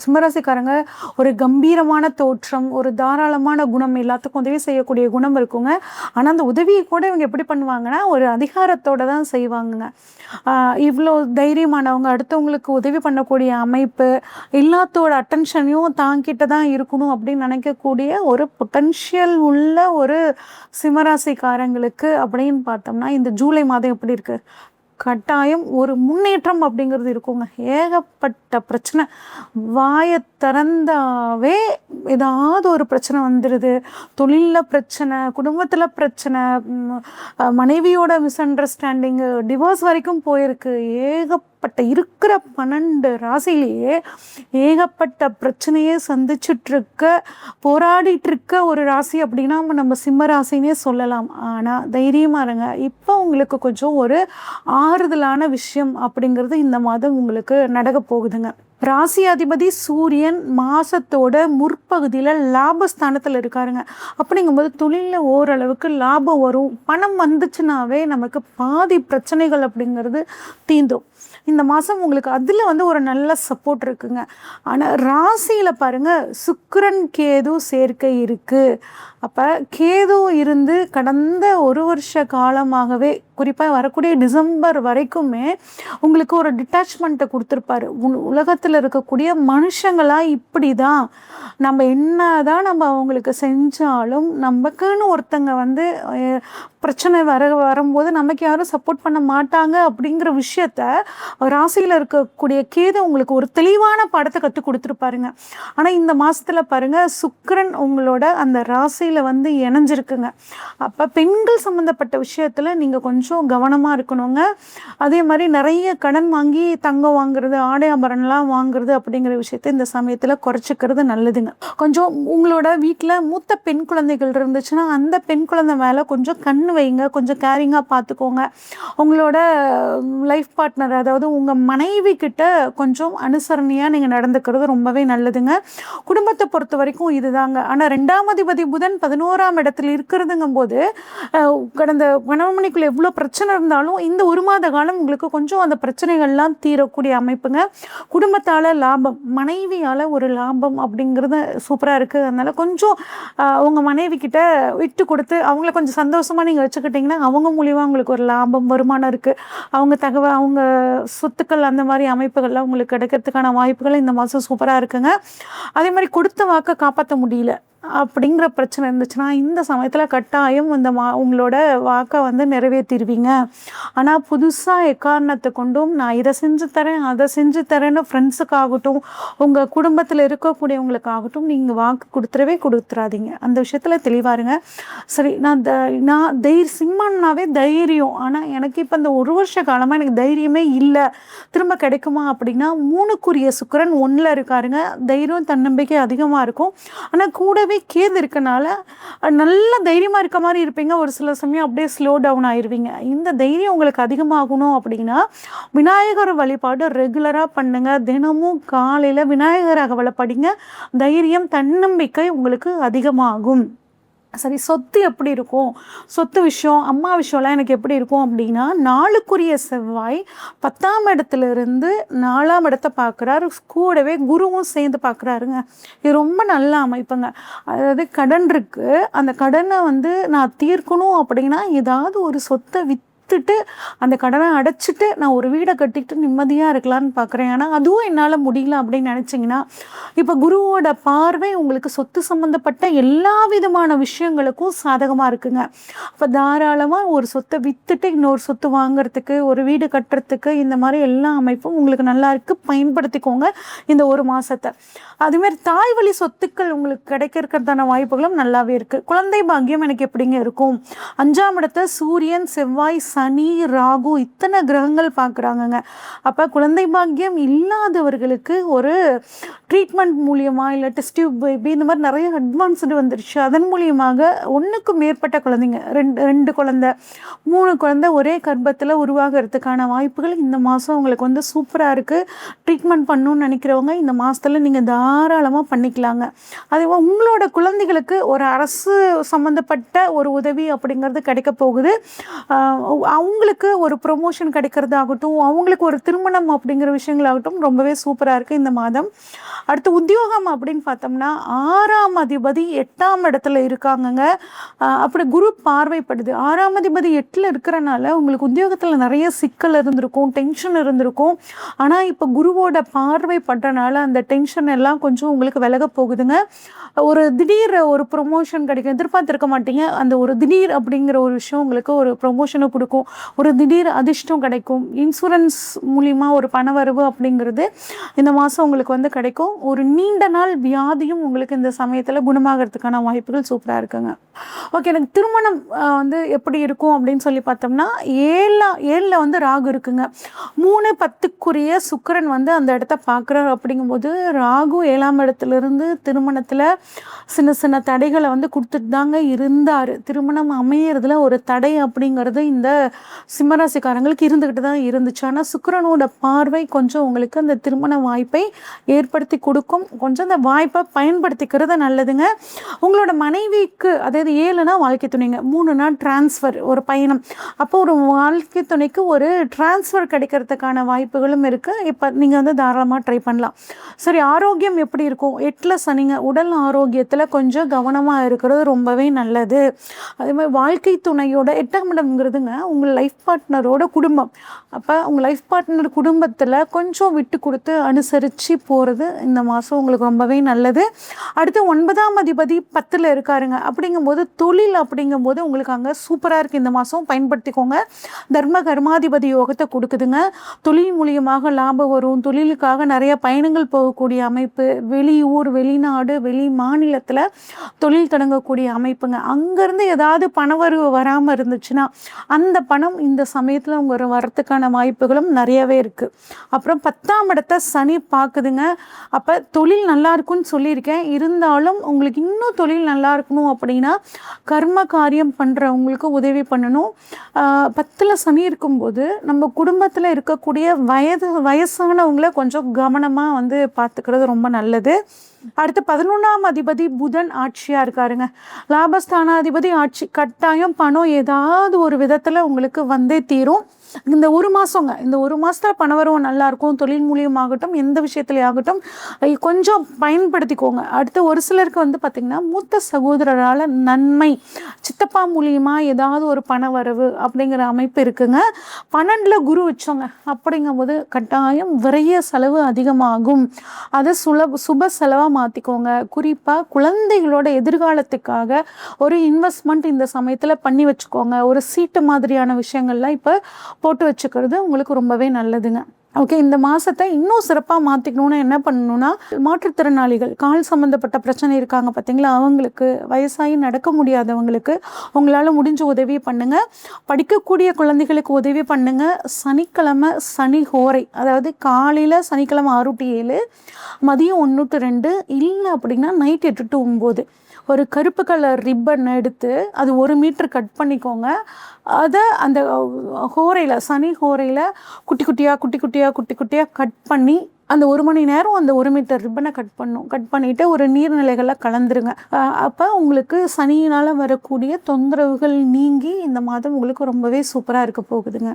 சிம்மராசிக்காரங்க ஒரு கம்பீரமான தோற்றம், ஒரு தாராளமான குணம், எல்லாத்துக்கும் உதவி செய்யக்கூடிய குணம் இருக்குங்க. ஆனால் அந்த உதவியை கூட இவங்க எப்படி பண்ணுவாங்கன்னா, ஒரு அதிகாரத்தோடு தான் செய்வாங்கங்க. இவ்வளோ தைரியமானவங்க, அடுத்தவங்களுக்கு உதவி பண்ணக்கூடிய அமைப்பு, எல்லாத்தோட அட்டென்ஷனையும் தாங்கிட்ட தான் இருக்கணும் அப்படின்னு நினைக்கக்கூடிய ஒரு பொட்டன்ஷியல் உள்ள ஒரு சிம்மராசிக்காரங்களுக்கு அப்படின்னு பார்த்தோம்னா, இந்த ஜூலை மாதம் எப்படி இருக்குது? கட்டாயம் ஒரு முன்னேற்றம் அப்படிங்கிறது இருக்குங்க. ஏகப்பட்ட பிரச்சனை, வாயை திறந்தாவே ஏதாவது ஒரு பிரச்சனை வந்துடுது. தொழிலில் பிரச்சனை, குடும்பத்தில் பிரச்சனை, மனைவியோட மிஸ் அண்டர்ஸ்டாண்டிங்கு, டிவோர்ஸ் வரைக்கும் போயிருக்கு. ஏகப்பட்ட இருக்கிற 12 ராசிலேயே ஏகப்பட்ட பிரச்சனையே சந்திச்சுட்ருக்க, போராடிட்டுருக்க ஒரு ராசி அப்படின்னா நம்ம சிம்ம ராசினே சொல்லலாம். ஆனால் தைரியமாக இருங்க. இப்போ உங்களுக்கு கொஞ்சம் ஒரு ஆறுதலான விஷயம் அப்படிங்கிறது இந்த மாதம் உங்களுக்கு நடக்க போகுதுங்க. ராசி அதிபதி சூரியன் மாசத்தோட முற்பகுதியில் லாபஸ்தானத்தில் இருக்காருங்க. அப்படிங்கும்போது தொழிலில் ஓரளவுக்கு லாபம் வரும். பணம் வந்துச்சுனாவே நமக்கு பாதி பிரச்சனைகள் அப்படிங்கிறது தீந்தும். இந்த மாதம் உங்களுக்கு அதில் ஒரு நல்ல சப்போர்ட் இருக்குங்க. ஆனால் ராசியில் பாருங்கள், சுக்கிரன் கேது சேர்க்கை இருக்குது. அப்போ கேது இருந்து கடந்த ஒரு வருஷ காலமாகவே, குறிப்பாக வரக்கூடிய டிசம்பர் வரைக்குமே உங்களுக்கு ஒரு டிட்டாச்மெண்ட்டை கொடுத்துருப்பாரு. உலகத்தில் இருக்கக்கூடிய மனுஷங்களாக இப்படி தான், நம்ம என்ன தான் நம்ம அவங்களுக்கு செஞ்சாலும் நமக்குன்னு ஒருத்தங்க பிரச்சனை வரும்போது நமக்கு யாரும் சப்போர்ட் பண்ண மாட்டாங்க அப்படிங்கிற விஷயத்த ராசியில் இருக்கக்கூடிய கேது உங்களுக்கு ஒரு தெளிவான பாடத்தை கற்றுக் கொடுத்துருப்பாருங்க. ஆனால் இந்த மாதத்தில் பாருங்கள், சுக்கிரன் உங்களோட அந்த ராசியில் இணைஞ்சிருக்குங்க. அப்போ பெண்கள் சம்மந்தப்பட்ட விஷயத்தில் நீங்கள் கொஞ்சம் கவனமாக இருக்கணுங்க. அதே மாதிரி நிறைய கடன் வாங்கி தங்கம் வாங்குறது, ஆடை ஆபரணம்லாம் வாங்குறது அப்படிங்கிற விஷயத்த இந்த சமயத்தில் குறைச்சிக்கிறது நல்லதுங்க. கொஞ்சம் உங்களோட வீட்டில் மூத்த பெண் குழந்தைகள் இருந்துச்சுன்னா அந்த பெண் குழந்தை மேலே கொஞ்சம் கண் வைங்க, கொஞ்சம் கேரிங்காக பார்த்துக்கோங்க. உங்களோட லைஃப் பார்ட்னர், அதாவது உங்கள் மனைவி கிட்ட கொஞ்சம் அனுசரணையாக நீங்கள் நடந்துக்கிறது ரொம்பவே நல்லதுங்க. குடும்பத்தை பொறுத்த வரைக்கும் இதுதாங்க. ஆனால் 2ஆம் அதிபதி புதன் 11ஆம் இடத்துல இருக்கிறதுங்கும் போது கடந்த 12 மணிக்குள்ள எவ்வளோ பிரச்சனை இருந்தாலும் இந்த ஒரு மாத காலம் உங்களுக்கு கொஞ்சம் அந்த பிரச்சனைகள்லாம் தீரக்கூடிய அமைப்புங்க. குடும்பத்தால் லாபம், மனைவியால் ஒரு லாபம் அப்படிங்கிறது சூப்பராக இருக்குது. அதனால் கொஞ்சம் உங்கள் மனைவி கிட்ட விட்டு கொடுத்து அவங்கள கொஞ்சம் சந்தோஷமாக நீங்கள் வச்சுக்கிட்டிங்கன்னா அவங்க மூலியமாக உங்களுக்கு ஒரு லாபம், வருமானம் இருக்குது. அவங்க சொத்துக்கள் அந்த மாதிரி அமைப்புகள்லாம் உங்களுக்கு கிடைக்கிறதுக்கான வாய்ப்புகள் இந்த மாதம் சூப்பராக இருக்குங்க. அதே மாதிரி கொடுத்த வாக்கை காப்பாற்ற முடியல அப்படிங்கிற பிரச்சனை இருந்துச்சுன்னா இந்த சமயத்தில் கட்டாயம் உங்களோட வாக்கை நிறைவேற்றிடுவீங்க. ஆனால் புதுசாக எக்காரணத்தை கொண்டும் நான் இதை செஞ்சு தரேன், அதை செஞ்சு தரேன்னு ஃப்ரெண்ட்ஸுக்காகட்டும், உங்கள் குடும்பத்தில் இருக்கக்கூடியவங்களுக்காகட்டும் நீங்கள் வாக்கு கொடுத்துறாதீங்க. அந்த விஷயத்தில் தெளிவாருங்க. சரி, நான் சிம்மன்னாவே தைரியம், ஆனால் எனக்கு இப்போ இந்த ஒரு வருஷ காலமாக எனக்கு தைரியமே இல்லை, திரும்ப கிடைக்குமா அப்படின்னா 3க்குரிய சுக்கிரன் 1ல் இருக்காருங்க. தைரியம் தன்னம்பிக்கை அதிகமாக இருக்கும். ஆனால் கூடவே கேது இருக்கனால நல்ல தைரியமாக இருக்க மாதிரி இருப்பீங்க. ஒரு சில சமயம் அப்படியே ஸ்லோ டவுன் ஆயிடுவீங்க. இந்த தைரியம் உங்களுக்கு அதிகமாகணும் அப்படின்னா விநாயகர் வழிபாடு ரெகுலராக பண்ணுங்க. தினமும் காலையில் விநாயகர் அகவலை படிங்க. தைரியம் தன்னம்பிக்கை உங்களுக்கு அதிகமாகும். சரி, சொத்து எப்படி இருக்கும்? சொத்து விஷயம், அம்மா விஷயம்லாம் எனக்கு எப்படி இருக்கும் அப்படின்னா, 4க்குரிய செவ்வாய் 10ஆம் இடத்துலேருந்து 4ஆம் இடத்தை பார்க்குறாரு. கூடவே குருவும் சேர்ந்து பார்க்குறாருங்க. இது ரொம்ப நல்ல அமைப்புங்க. அதாவது கடன் இருக்குது, அந்த கடனை நான் தீர்க்கணும் அப்படின்னா ஏதாவது ஒரு சொத்தை விற்றுட்டு அந்த கடனை அடைச்சிட்டு நான் ஒரு வீடை கட்டிட்டு நிம்மதியாக இருக்கலான்னு பார்க்குறேன். ஆனால் அதுவும் என்னால் முடியல அப்படின்னு நினச்சிங்கன்னா, இப்போ குருவோட பார்வை உங்களுக்கு சொத்து சம்மந்தப்பட்ட எல்லா விதமான விஷயங்களுக்கும் சாதகமாக இருக்குங்க. அப்போ தாராளமாக ஒரு சொத்தை விற்றுட்டு இன்னொரு சொத்து வாங்கிறதுக்கு, ஒரு வீடு கட்டுறதுக்கு, இந்த மாதிரி எல்லா அமைப்பும் உங்களுக்கு நல்லா இருக்குது. பயன்படுத்திக்கோங்க இந்த ஒரு மாதத்தை. அதுமாரி தாய் வழி சொத்துக்கள் உங்களுக்கு கிடைக்கிறதுக்கான வாய்ப்புகளும் நல்லாவே இருக்குது. குழந்தை பாக்கியம் எனக்கு எப்படிங்க இருக்கும்? 5ஆம் இடத்தை சூரியன், செவ்வாய், சனி, ராகு இத்தனை கிரகங்கள் பார்க்குறாங்கங்க. அப்போ குழந்தை பாக்கியம் இல்லாதவர்களுக்கு ஒரு ட்ரீட்மெண்ட் மூலியமாக, இல்லை டெஸ்ட் டியூப் பேபி, இந்த மாதிரி நிறைய அட்வான்ஸ்டு வந்துருச்சு. அதன் மூலியமாக 1க்கு மேற்பட்ட குழந்தைங்க, 2 குழந்தை, 3 குழந்தை ஒரே கர்ப்பத்தில் உருவாகிறதுக்கான வாய்ப்புகள் இந்த மாதம் உங்களுக்கு சூப்பராக இருக்குது. ட்ரீட்மெண்ட் பண்ணணும்னு நினைக்கிறவங்க இந்த மாதத்தில் நீங்கள் தாராளமாக பண்ணிக்கலாங்க. அதே உங்களோட குழந்தைகளுக்கு ஒரு அரசு சம்மந்தப்பட்ட ஒரு உதவி அப்படிங்கிறது கிடைக்க போகுது. அவங்களுக்கு ஒரு ப்ரொமோஷன் கிடைக்கிறதாகட்டும், அவங்களுக்கு ஒரு திருமணம் அப்படிங்கிற விஷயங்களாகட்டும் ரொம்பவே சூப்பராக இருக்குது இந்த மாதம். அடுத்து உத்தியோகம் அப்படின்னு பார்த்தோம்னா 6ஆம் அதிபதி 8ஆம் இடத்துல இருக்காங்கங்க. அப்படி குரு பார்வைப்படுது. 6ஆம் அதிபதி 8ல் இருக்கிறனால உங்களுக்கு உத்தியோகத்தில் நிறைய சிக்கல் இருந்திருக்கும், டென்ஷன் இருந்திருக்கும். ஆனால் இப்போ குருவோட பார்வை படுறனால அந்த டென்ஷன் எல்லாம் கொஞ்சம் உங்களுக்கு விலக போகுதுங்க. ஒரு திடீர் ஒரு ப்ரொமோஷன் கிடைக்கும், எதிர்பார்த்துருக்க மாட்டீங்க. அந்த ஒரு திடீர் அப்படிங்கிற ஒரு விஷயம் உங்களுக்கு ஒரு ப்ரொமோஷனை கொடுக்கும், ஒரு திடீர் அதிர்ஷ்டம் கிடைக்கும். இன்சூரன்ஸ் மூலிமா ஒரு பணவரவு அப்படிங்கிறது இந்த மாதம் உங்களுக்கு வந்து கிடைக்கும். ஒரு நீண்ட நாள் வியாதியும் உங்களுக்கு இந்த சமயத்தில் குணமாகறதுக்கான வாய்ப்புகள் சூப்பராக இருக்குங்க. ஓகே, எனக்கு திருமணம் வந்து எப்படி இருக்கும் அப்படின்னு சொல்லி பார்த்தோம்னா 7ல் வந்து ராகு இருக்குங்க. 3-10க்குரிய சுக்கிரன் வந்து அந்த இடத்த பார்க்குறாரு. அப்படிங்கும்போது ராகு 7ஆம் இடத்துலேருந்து திருமணத்தில் சின்ன சின்ன தடைகளை வந்து கொடுத்துட்டு தாங்க இருந்தார். திருமணம் அமையறதுல ஒரு தடை அப்படிங்கிறது இந்த சிம்மராசிக்காரங்களுக்கு இருந்துக்கிட்டு தான் இருந்துச்சு. ஆனால் சுக்கிரனோட பார்வை கொஞ்சம் உங்களுக்கு அந்த திருமண வாய்ப்பை ஏற்படுத்தி கொடுக்கும். கொஞ்சம் அந்த வாய்ப்பை பயன்படுத்திக்கிறது நல்லதுங்க. உங்களோட மனைவிக்கு, அதாவது 7னா வாழ்க்கை துணைங்க, 3னா டிரான்ஸ்ஃபர், ஒரு பயணம். அப்போ ஒரு வாழ்க்கை துணைக்கு ஒரு டிரான்ஸ்ஃபர் கிடைக்கிறதுக்கான வாய்ப்புகளும் இருக்குது. இப்போ நீங்கள் வந்து தாராளமாக ட்ரை பண்ணலாம். சரி, ஆரோக்கியம் எப்படி இருக்கும்? 8ல் சனிங்க. உடல் ஆரோக்கியத்தில் கொஞ்சம் கவனமாக இருக்கிறது ரொம்பவே நல்லது. அதே மாதிரி வாழ்க்கை துணையோட 8ஆம் இடம்ங்கிறதுங்க உங்கள் லைஃப் பார்ட்னரோட குடும்பம். அப்போ உங்கள் லைஃப் பார்ட்னர் குடும்பத்தில் கொஞ்சம் விட்டு கொடுத்து அனுசரித்து போகிறது இந்த மாதம் உங்களுக்கு ரொம்பவே நல்லது. அடுத்து 9ஆம் அதிபதி 10ல் இருக்காருங்க. அப்படிங்கும்போது தொழில் அப்படிங்கும்போது உங்களுக்கு அங்கே சூப்பராக இருக்குது. இந்த மாதம் பயன்படுத்திக்கோங்க. தர்ம கர்மாதிபதி யோகத்தை கொடுக்குதுங்க. தொழில் மூலியமாக லாபம் வரும். தொழிலுக்காக நிறைய பயணங்கள் போகக்கூடிய அமைப்பு, வெளியூர், வெளிநாடு, வெளி மாநிலத்தில் தொழில் தொடங்கக்கூடிய அமைப்புங்க. அங்கேருந்து ஏதாவது பணவரவு வராமல் இருந்துச்சுன்னா அந்த பணம் இந்த சமயத்தில் உங்கள் வரத்துக்கான வாய்ப்புகளும் நிறையவே இருக்குது. அப்புறம் 10ஆம் இடத்தை சனி பார்க்குதுங்க. அப்போ தொழில் நல்லா இருக்குன்னு சொல்லியிருக்கேன். இருந்தாலும் உங்களுக்கு இன்னும் தொழில் நல்லா இருக்கணும் அப்படின்னா கர்ம காரியம் பண்ணுறவங்களுக்கு உதவி பண்ணணும். 10ல் சனி இருக்கும்போது நம்ம குடும்பத்தில் இருக்கக்கூடிய வயசானவங்கள கொஞ்சம் கவனமாக வந்து பார்த்துக்கிறது ரொம்ப நல்லது. அடுத்து 11ஆம் அதிபதி புதன் ஆட்சியாக இருக்காருங்க. லாபஸ்தானாதிபதி ஆட்சி. கட்டாயம் பணம் ஏதாவது ஒரு விதத்தில் உங்களுக்கு வந்தே தீரும். இந்த ஒரு மாதங்க, இந்த ஒரு மாதத்தில் பணவரவு நல்லாயிருக்கும். தொழில் மூலியமாகட்டும், எந்த விஷயத்துலையும் ஆகட்டும், கொஞ்சம் பயன்படுத்திக்கோங்க. அடுத்து ஒரு சிலருக்கு வந்து பார்த்திங்கன்னா மூத்த சகோதரரால் நன்மை, சித்தப்பா மூலியமாக ஏதாவது ஒரு பணவரவு அப்படிங்கிற அமைப்பு இருக்குங்க. 12ல் குரு வச்சோங்க. அப்படிங்கும்போது கட்டாயம் விரைய செலவு அதிகமாகும். அதை சுப செலவாக மாற்றிக்கோங்க. குறிப்பாக குழந்தைகளோட எதிர்காலத்துக்காக ஒரு இன்வெஸ்ட்மெண்ட் இந்த சமயத்தில் பண்ணி வச்சுக்கோங்க. ஒரு சீட்டு மாதிரியான விஷயங்கள்லாம் இப்போ போட்டு வச்சுக்கிறது உங்களுக்கு ரொம்பவே நல்லதுங்க. ஓகே, இந்த மாதத்தை இன்னும் சிறப்பாக மாற்றிக்கணும்னா என்ன பண்ணணும்னா, மாற்றுத்திறனாளிகள், கால் சம்மந்தப்பட்ட பிரச்சனை இருக்காங்க பார்த்தீங்களா, அவங்களுக்கு, வயசாகி நடக்க முடியாதவங்களுக்கு உங்களால் முடிஞ்ச உதவி பண்ணுங்கள். படிக்கக்கூடிய குழந்தைகளுக்கு உதவி பண்ணுங்கள். சனிக்கிழமை சனி ஹோரை, அதாவது காலையில் சனிக்கிழமை 6 to 7, மதியம் 1 to 2, இல்லை அப்படின்னா நைட் 8 to 9 ஒரு கருப்பு கலர் ரிப்பன் எடுத்து அது 1 மீட்டர் கட் பண்ணிக்கோங்க. அதை அந்த ஹோரையில், சனி ஹோரையில் குட்டி குட்டியாக கட் பண்ணி அந்த 1 மணி நேரம் அந்த 1 மீட்டர் ரிப்பனை கட் பண்ணிவிட்டு ஒரு நீர்நிலைகளில் கலந்துருங்க. அப்போ உங்களுக்கு சனியினால் வரக்கூடிய தொந்தரவுகள் நீங்கி இந்த மாதம் உங்களுக்கு ரொம்பவே சூப்பராக இருக்க போகுதுங்க.